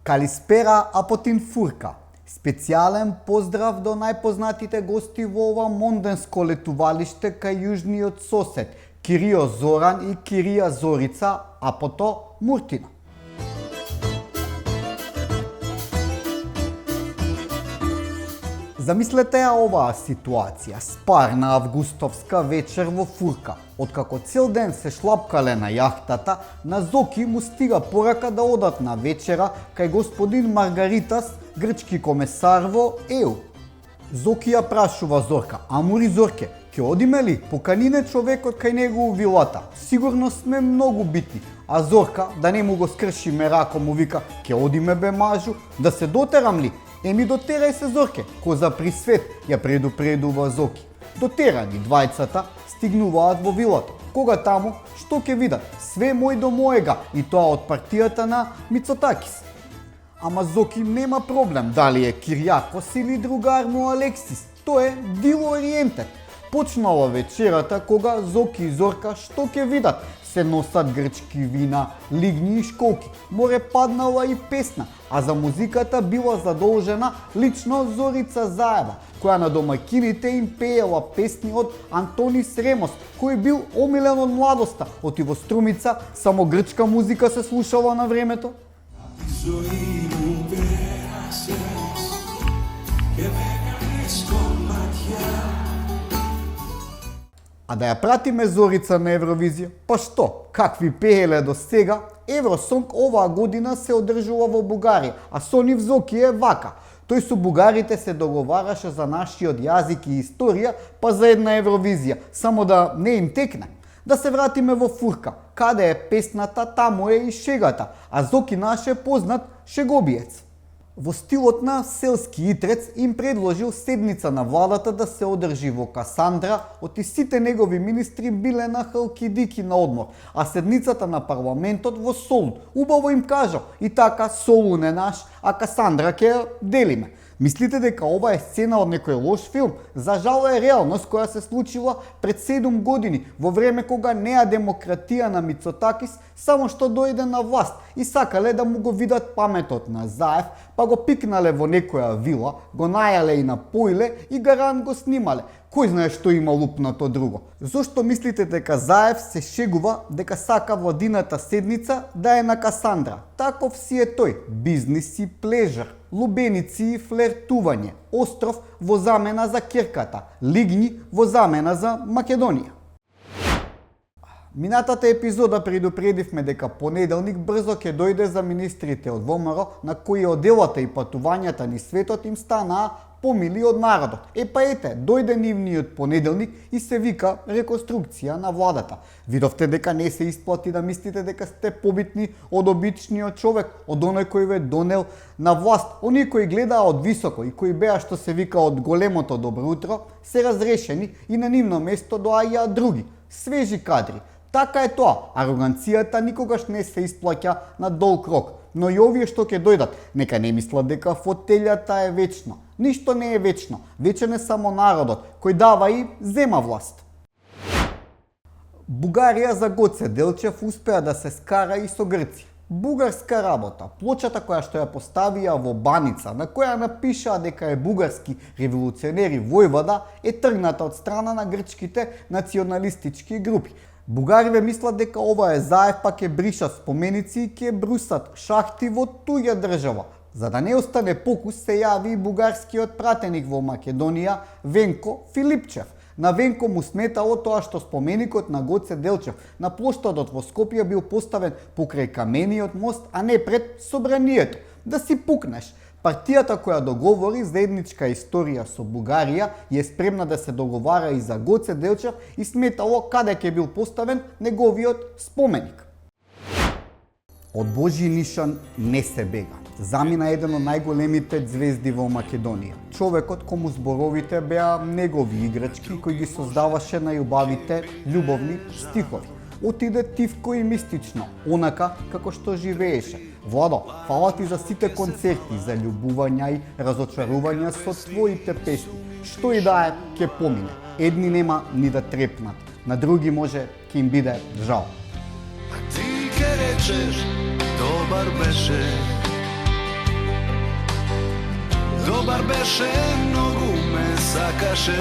Калиспера Апотин Фурка. Специјален поздрав до најпознатите гости во ова монденско летувалиште кај јужниот сосед Кирио Зоран и Кирија Зорица Апото Муртина. Замислете ја оваа ситуација, спарна августовска вечер во Фурка. Откако цел ден се шлапкале на јахтата, на Зоки му стига порака да одат на вечера кај господин Маргаритас, грчки комесар во ЕУ. Зоки ја прашува Зорка: "Амури Зорке, ќе одиме ли? Поканине човекот кај него у вилата. Сигурно сме многу битни." А Зорка, да не му го скрши мерако, му вика: "Ќе одиме бе мажу, да се дотерам ли?" "Еми дотерај се Зорке, коза при свет," ја предупредува Зоки. Дотерани двајцата стигнуваат во вилата. Кога таму, што ќе видат? Све мој до моега, и тоа од партијата на Мицотакис. Ама Зоки нема проблем дали е Киријакос или другар му Алексис. Тој е дил ориентет. Почнала вечерата кога Зоки и Зорка што ќе видат? Се носат грчки вина, лигни и школки. Море паднала и песна, а за музиката била задолжена лично Зорица Заева, која на домаќините им пеела песни од Антонис Ремос, кој бил омилен од младоста. Оти во Струмица само грчка музика се слушала на времето. А да ја пратиме Зорица на Евровизија? Па што? Какви пееле до сега? Евросонг оваа година се одржува во Бугарија, а со нив Зоки е вака. Тој со бугарите се договараше за нашиот јазик и историја, па за една Евровизија, само да не им текне. Да се вратиме во Фурка. Каде е песната, таму е и шегата, а Зоки наш е познат шеговиец. Во стилот на селски итрец им предложил седница на владата да се одржи во Касандра, оти сите негови министри биле на Халкидики на одмор, а седницата на парламентот во Солун. Убаво им кажал: "И така Солун е наш, а Касандра ќе ја делиме." Мислите дека ова е сцена од некој лош филм? За жал е реалност која се случила пред 7 години, во време кога неа демократија на Мицотакис само што дојде на власт и сакале да му го видат паметот на Заев, па го пикнале во некоја вила, го најале и напоиле и гарант го снимале. Кој знае што има лупнато друго? Зошто мислите дека Заев се шегува дека сака владината седница да е на Касандра? Таков си е тој. Бизнис и плежер, лубеници и флертување, остров во замена за Кирката, лигни во замена за Македонија. Минатата епизода предупредивме дека понеделник брзо ќе дојде за министрите од ВМРО, на кои оделата и патувањата ни светот им станаа помили од народот. Па ете, дојде нивниот понеделник и се вика реконструкција на владата. Видовте дека не се исплати да мислите дека сте побитни од обичниот човек, од оној кој ве донел на власт. Оние кои гледаа од високо и кои беа што се вика од големото добро утро, се разрешени и на нивно место доаѓаат други, свежи кадри. Така е тоа, ароганцијата никогаш не се исплаќа на долг рок, но и овие што ќе дојдат, нека не мислат дека фотелјата е вечно. Ништо не е вечно, вечен е само народот, кој дава и зема власт. Бугарија за Гоце Делчев успеа да се скара и со Грција. Бугарска работа. Плочата која што ја поставија во Баница, на која напишаа дека е бугарски револуционери војвода, е тргната од страна на грчките националистички групи. Бугарите мислат дека ова е Заев, па ќе бришат споменици и ќе брусат шахти во туѓа држава. За да не остане покус, се јави и бугарскиот пратеник во Македонија Венко Филипчев. На Венко му сметало тоа што споменикот на Гоце Делчев на плоштадот во Скопје бил поставен покрај камениот мост, а не пред собранието. Да си пукнеш. Партијата која договори за етничка историја со Бугарија е спремна да се договара и за Гоце Делчев и сметало каде ќе бил поставен неговиот споменик. Од Божји нишан не се бега. Замина еден од најголемите звезди во Македонија. Човекот кому зборовите беа негови играчки кои ги создаваше најубавите љубовни стихови. Отиде тивко и мистично, онака како што живееше. Владо, фала ти за сите концерти, за љубувања и разочарувања со твоите песни. Што и да е, ќе помине. Едни нема ни да трепнат, на други може ќе им биде жал. А ти ке речеш, добар беше, Добар беше, многу ме сакаше.